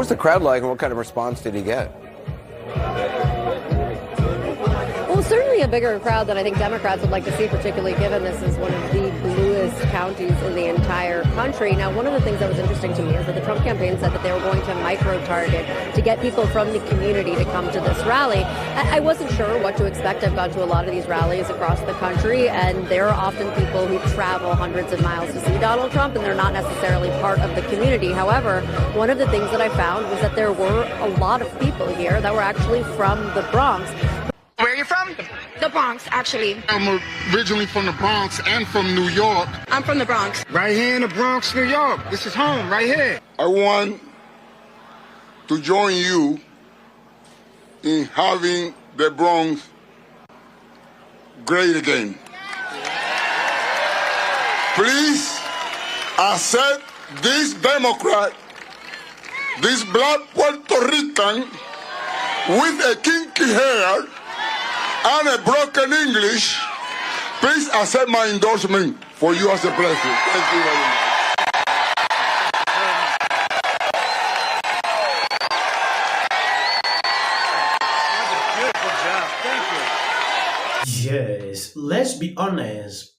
was the crowd like, and what kind of response did he get? Well, certainly a bigger crowd than I think Democrats would like to see, particularly given this is one of the bluest counties in the entire country. Now, one of the things that was interesting to me is that the Trump campaign said that they were going to micro-target to get people from the community to come to this rally. I wasn't sure what to expect. I've gone to a lot of these rallies across the country, and there are often people who travel hundreds of miles to see Donald Trump, and they're not necessarily part of the community. However, one of the things that I found was that there were a lot of people here that were actually from the Bronx. Where are you from? The Bronx, actually. I'm originally from the Bronx and from New York. I'm from the Bronx. Right here in the Bronx, New York. This is home, right here. I want to join you in having the Bronx great again. Please accept this Democrat, this black Puerto Rican with a kinky hair and a broken English. Please accept my endorsement for you as a president. Thank you very much. Beautiful job. Thank you. Yes, let's be honest.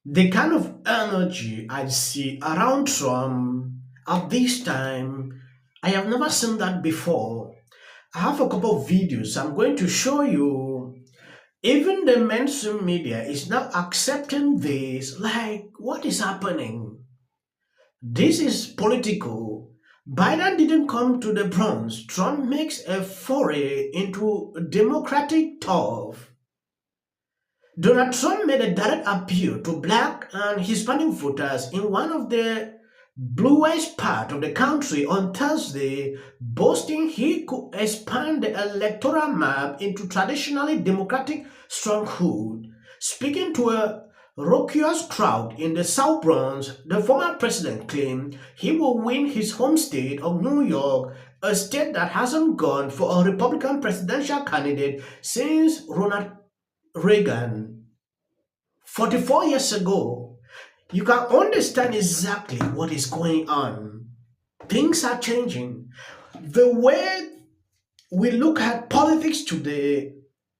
The kind of energy I see around Trump at this time, I have never seen that before. I have a couple of videos I'm going to show you. Even the mainstream media is now accepting this. Like, what is happening? This is political. Biden didn't come to the Bronx. Trump makes a foray into democratic turf. Donald Trump made a direct appeal to black and Hispanic voters in one of the bluest part of the country on Thursday, boasting he could expand the electoral map into traditionally democratic stronghold. Speaking to a raucous crowd in the South Bronx, the former president claimed he will win his home state of New York, a state that hasn't gone for a Republican presidential candidate since Ronald Reagan 44 years ago. You can understand exactly what is going on. Things are changing. The way we look at politics today,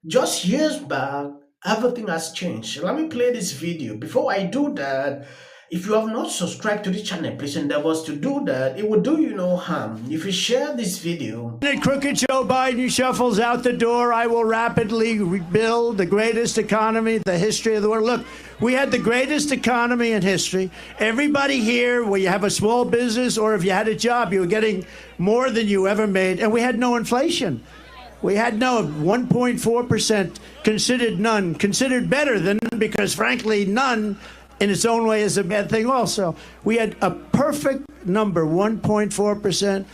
just years back, everything has changed. Let me play this video. Before I do that, if you have not subscribed to the channel, please endeavor to do that. It will do you no harm if you share this video. Crooked Joe Biden shuffles out the door. I will rapidly rebuild the greatest economy in the history of the world. Look, we had the greatest economy in history. Everybody here, where you have a small business or if you had a job, you were getting more than you ever made. And we had no inflation. We had no 1.4%, considered none, considered better than none, because frankly, none in its own way is a bad thing also. We had a perfect number, 1.4%.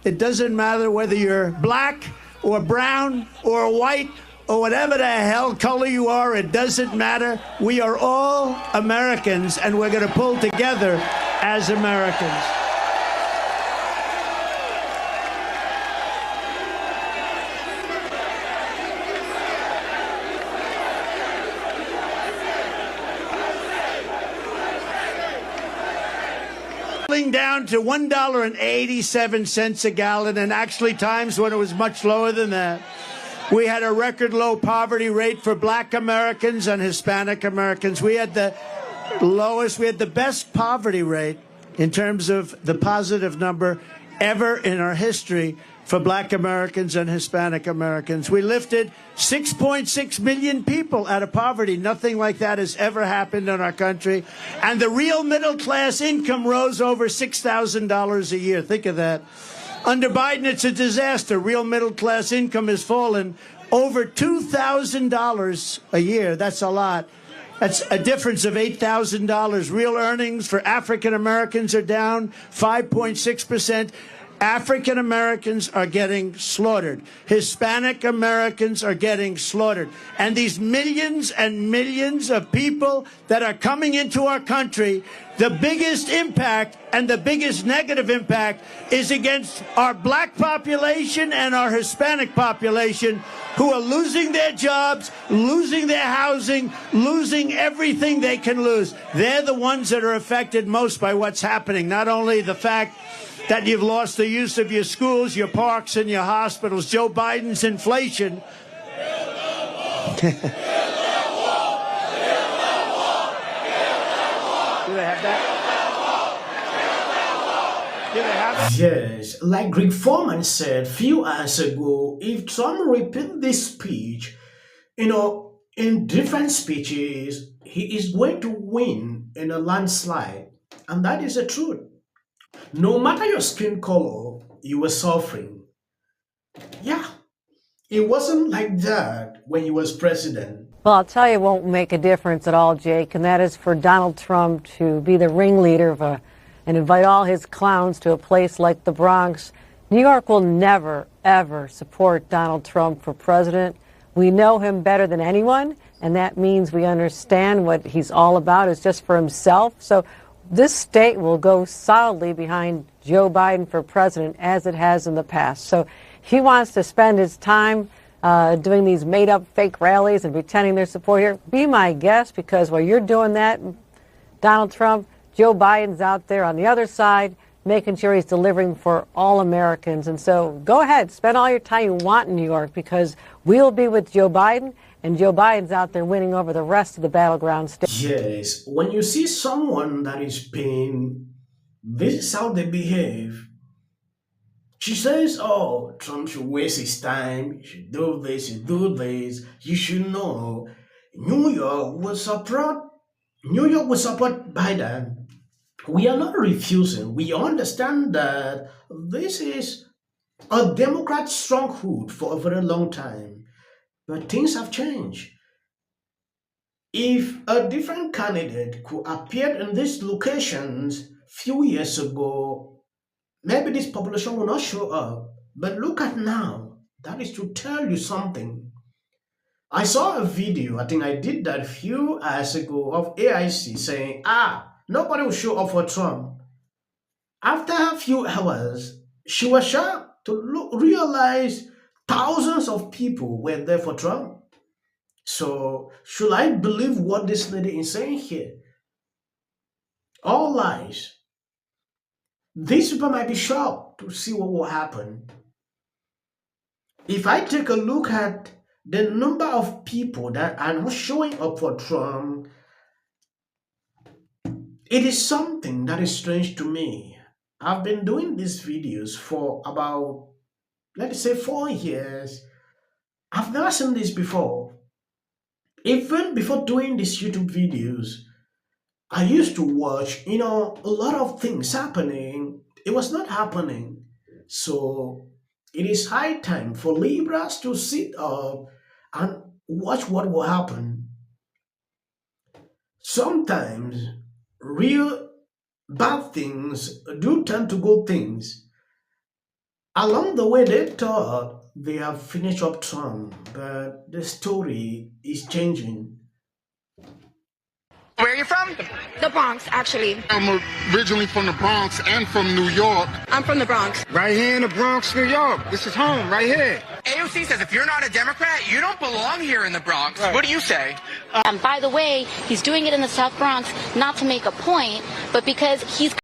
It doesn't matter whether you're black or brown or white or whatever the hell color you are, it doesn't matter. We are all Americans, and we're going to pull together as Americans. Down to $1.87 a gallon, and actually times when it was much lower than that. We had a record low poverty rate for black Americans and Hispanic Americans. We had the lowest, we had the best poverty rate in terms of the positive number ever in our history for black Americans and Hispanic Americans. We lifted 6.6 million people out of poverty. Nothing like that has ever happened in our country. And the real middle class income rose over $6,000 a year. Think of that. Under Biden, it's a disaster. Real middle class income has fallen over $2,000 a year. That's a lot. That's a difference of $8,000. Real earnings for African Americans are down 5.6%. African Americans are getting slaughtered. Hispanic Americans are getting slaughtered. And these millions and millions of people that are coming into our country, the biggest impact and the biggest negative impact is against our black population and our Hispanic population, who are losing their jobs, losing their housing, losing everything they can lose. They're the ones that are affected most by what's happening. Not only the fact that you've lost the use of your schools, your parks, and your hospitals. Joe Biden's inflation. Do they have that? Yes, like Greg Foreman said a few hours ago, if Trump repeats this speech, in different speeches, he is going to win in a landslide. And that is the truth. No matter your skin color, you were suffering. Yeah, it wasn't like that when he was president. Well, I'll tell you, it won't make a difference at all, Jake, and that is for Donald Trump to be the ringleader of and invite all his clowns to a place like the Bronx. New York will never, ever support Donald Trump for president. We know him better than anyone, and that means we understand what he's all about is just for himself. So this state will go solidly behind Joe Biden for president, as it has in the past. So he wants to spend his time doing these made-up fake rallies and pretending their support here. Be my guest, because while you're doing that, Donald Trump, Joe Biden's out there on the other side, making sure he's delivering for all Americans. And so go ahead, spend all your time you want in New York, because we'll be with Joe Biden, and Joe Biden's out there winning over the rest of the battleground states. Yes, when you see someone that is paying, this is how they behave. She says, oh, Trump should waste his time, he should do this, he should do this. You should know, New York will support Biden. We are not refusing. We understand that this is a Democrat stronghold for a very long time. But things have changed. If a different candidate could appear in these locations few years ago, maybe this population will not show up. But look at now. That is to tell you something. I saw a video, I think I did that a few hours ago, of AIC saying, nobody will show up for Trump. After a few hours, she was shocked to realize thousands of people were there for Trump. So, should I believe what this lady is saying here? All lies. These people might be shocked to see what will happen. If I take a look at the number of people that are not showing up for Trump, it is something that is strange to me. I've been doing these videos for about, let's say, 4 years. I've never seen this before. Even before doing these YouTube videos, I used to watch, a lot of things happening. It was not happening. So it is high time for Libras to sit up and watch what will happen. Sometimes real bad things do turn to good things. Along the way, they thought they have finished up Trump, but the story is changing. Where are you from? The Bronx, actually. I'm originally from the Bronx and from New York. I'm from the Bronx. Right here in the Bronx, New York. This is home, right here. AOC says if you're not a Democrat, you don't belong here in the Bronx. Right. What do you say? By the way, he's doing it in the South Bronx not to make a point, but because he's